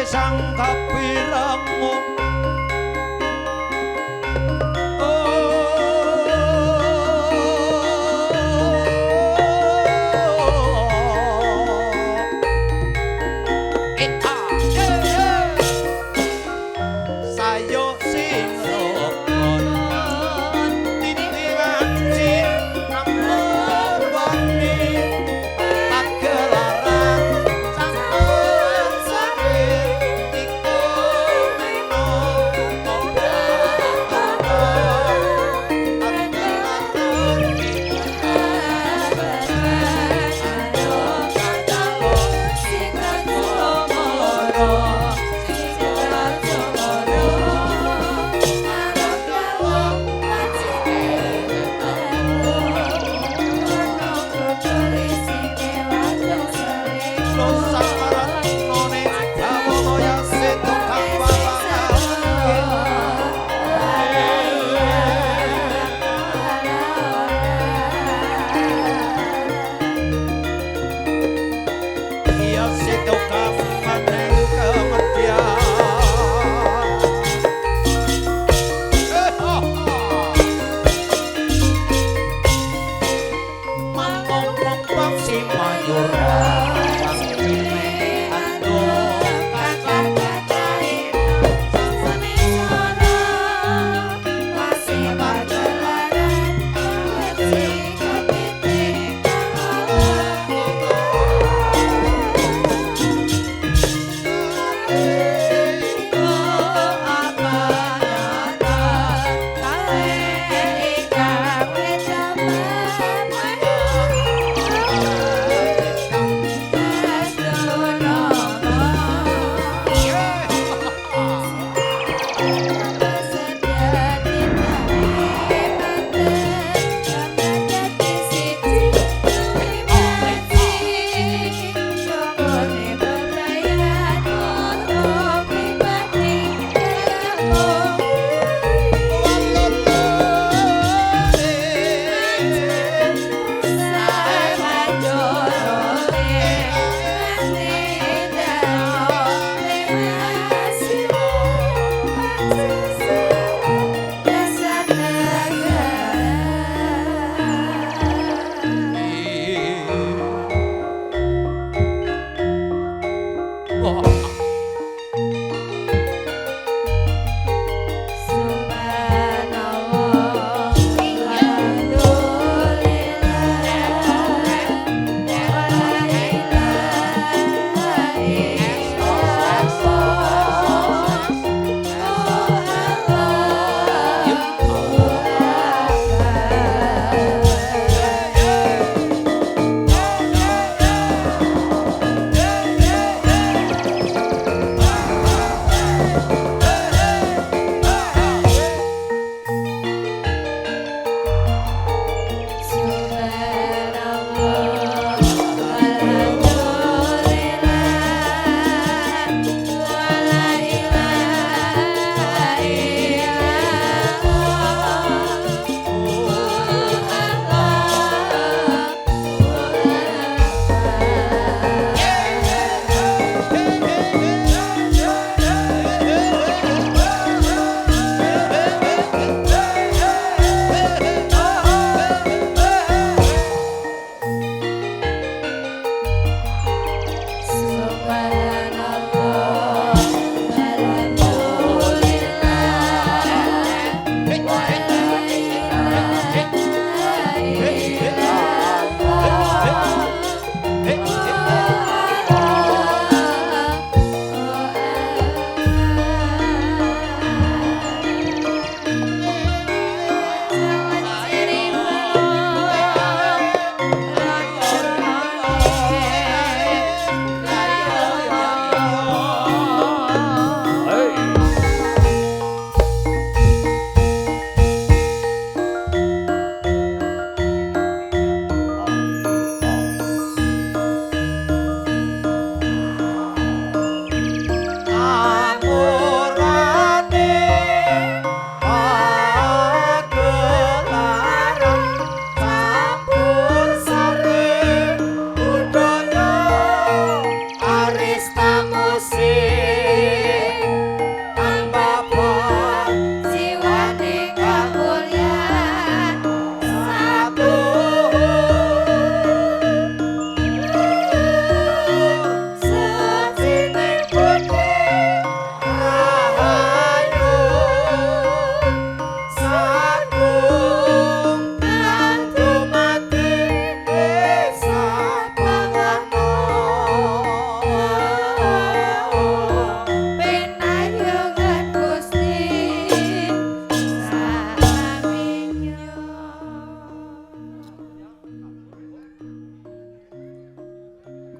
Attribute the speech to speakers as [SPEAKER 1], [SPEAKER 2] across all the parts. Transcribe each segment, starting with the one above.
[SPEAKER 1] sang kapirang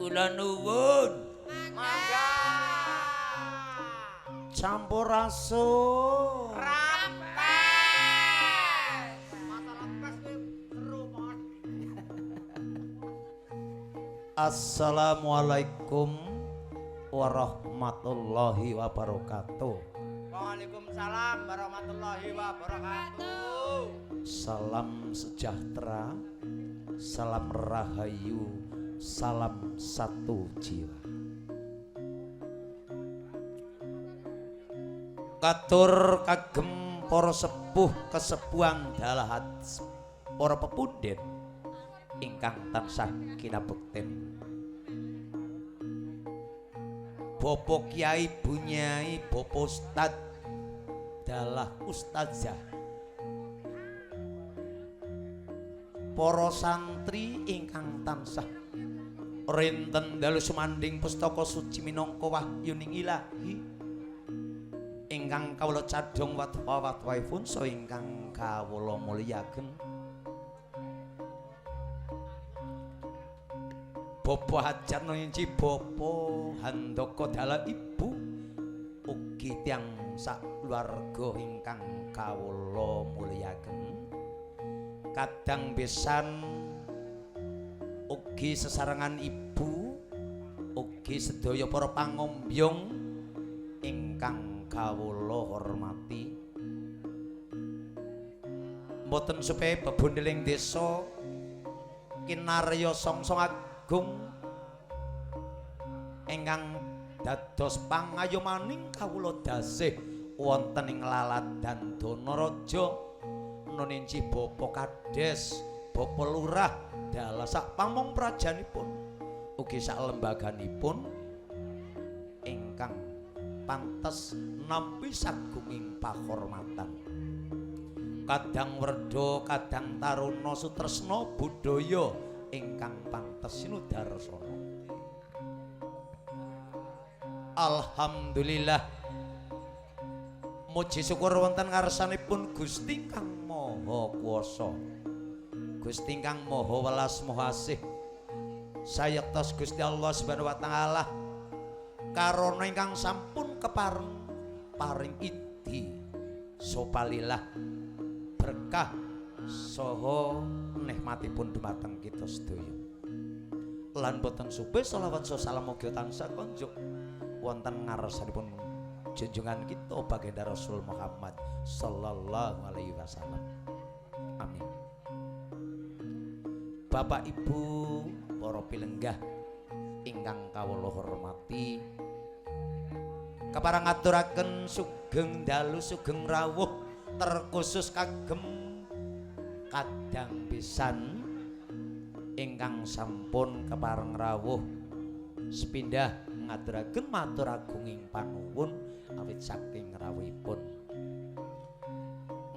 [SPEAKER 1] Kula nuwun.
[SPEAKER 2] Mangga.
[SPEAKER 1] Campur raso.
[SPEAKER 2] Rampes. Masalah pes kuwi seru banget.
[SPEAKER 1] Assalamualaikum warahmatullahi wabarakatuh.
[SPEAKER 2] Waalaikumsalam warahmatullahi wabarakatuh.
[SPEAKER 1] Salam sejahtera, salam rahayu, salam satu jiwa. Katur kagem para sepuh kesepuhan dalahat, para pepundhen ingkang tansah kinabekten. Bapak Kiai Bunyai, Bapak Ustad dalah ustazah, para santri ingkang tansah rinten dalu sumanding pustaka suci minangka wahyuning ilahi ingkang kawula cadhong watwa-watwaipun saha ingkang kawula mulyaken. Bapak Hajar Nunci, Bapak Handaka dalah ibu ugi tiyang sakluwarga ingkang kawula mulyaken. Kadang besan ugi sesarengan ibu ugi sedaya para pangombyong ingkang kawula hormati. Mboten supaya bebondeling desa kinarya songsong agung ingkang dados pangayomaning kawula dasih wonten ing Laladan Danaraja Nunci Bapak Kades, Bapak Lurah dalah sak pamong prajanipun ugi sak lembaganipun ingkang pantes nampi sagunging pahormatan. Kadang werda, kadang taruna sutresna budaya ingkang pantes sinudarsana. Alhamdulillah, muji syukur wonten ngarsanipun Gusti kang Maha Kuwasa, Gusti kang Maha Welas Maha Asih, sayektos Gusti Allah Subhanahu wa taala karana ingkang sampun kepareng paring idi sopalilah berkah saha nikmatipun dumateng kita sedaya. Lan boten supe selawat salam mugi tansah konjuk wonten ngarsanipun junjungan kita baginda Rasul Muhammad sallallahu alaihi wasallam. Amin. Bapak Ibu para pilenggah ingkang kawula hormati, kepareng ngaturaken sugeng dalu sugeng rawuh terkhusus kagem kadang pisan ingkang sampun kepareng rawuh sepindah ngaturaken matur agunging panuwun awit saking rawuhipun.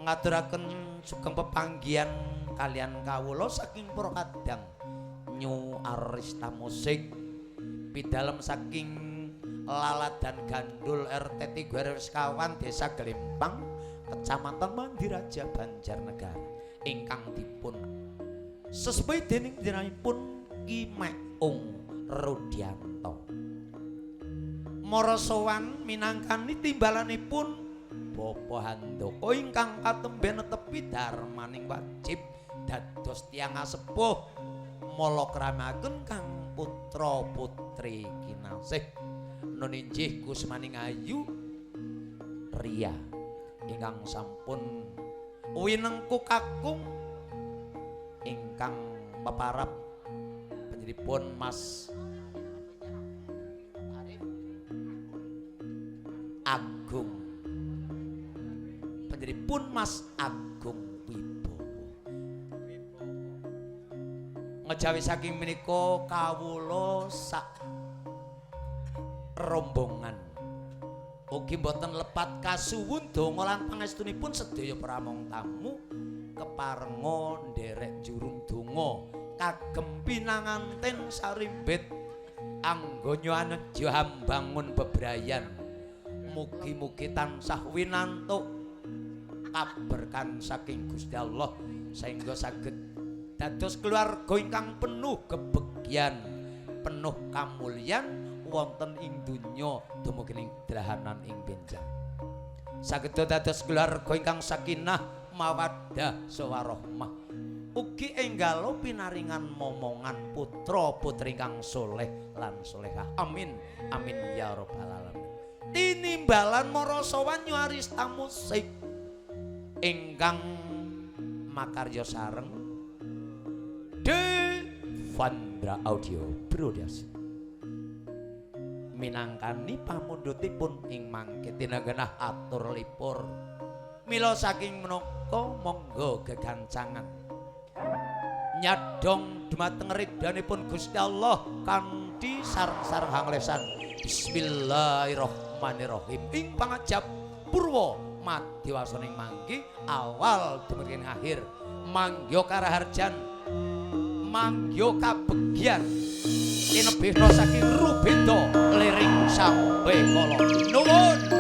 [SPEAKER 1] Ngaturaken sugeng pepanggihan kalian kawula saking para kadang New Arista Musik pidalem saking Laladan Gandul RT 3 Sekawan Desa Glempang Kecamatan Mandiraja Banjarnegara ingkang dipun sesuai dening dinanipun Ki Meung Rudianto. Mara sowan minangkani timbalanipun Bapak Handaka ingkang katemben netepi darmaning wajib dados tiyang sepuh mala kramaken kang putra putri kinasih nun inggih Kusmaning Ayu Ria ingkang sampun winengku kakung ingkang peparap panjenenganipun Mas Agung, panjenenganipun Mas Agung Wibowo. Ngejawi saking menika kawula sak rombongan ugi boten lepat kasuwun donga lan pangestunipun sedaya pramong tamu keparenga nderek jurung donga kagem pinanganten sarimbit anggonya aneja hambangun bebrayan. Mugi-mugi tansah winantuk kaberkan saking Gusti Allah sehingga saged dados keluarga ingkang penuh kebegyan penuh kamulyan wonten ing donya dumugi ing drahanan ing benjang. Saged dados keluarga ingkang sakinah mawaddah sawarahmah. Ugi enggalo pinaringan momongan putra putri ingkang soleh lan solehah. Amin. Amin ya rabbal alamin. Tinimbalan marasawan nyuarista musik ingkang makarya sareng Devandra Audio Production. Minangkani pamundhutipun ing mangke tinagenah atur lipur. Mila saking menaka monggo gegancangan nyadong dumateng ridhanipun Gusti Allah kanthi sareng-sareng hanglesan. Bismillahirrahmanirrahim. Ing pangajab purwa madhewasaning mangki awal dumugi akhir manggya karaharjan manggya kabegyan tinebihna saking Rubenda liring sampe kala nuwun.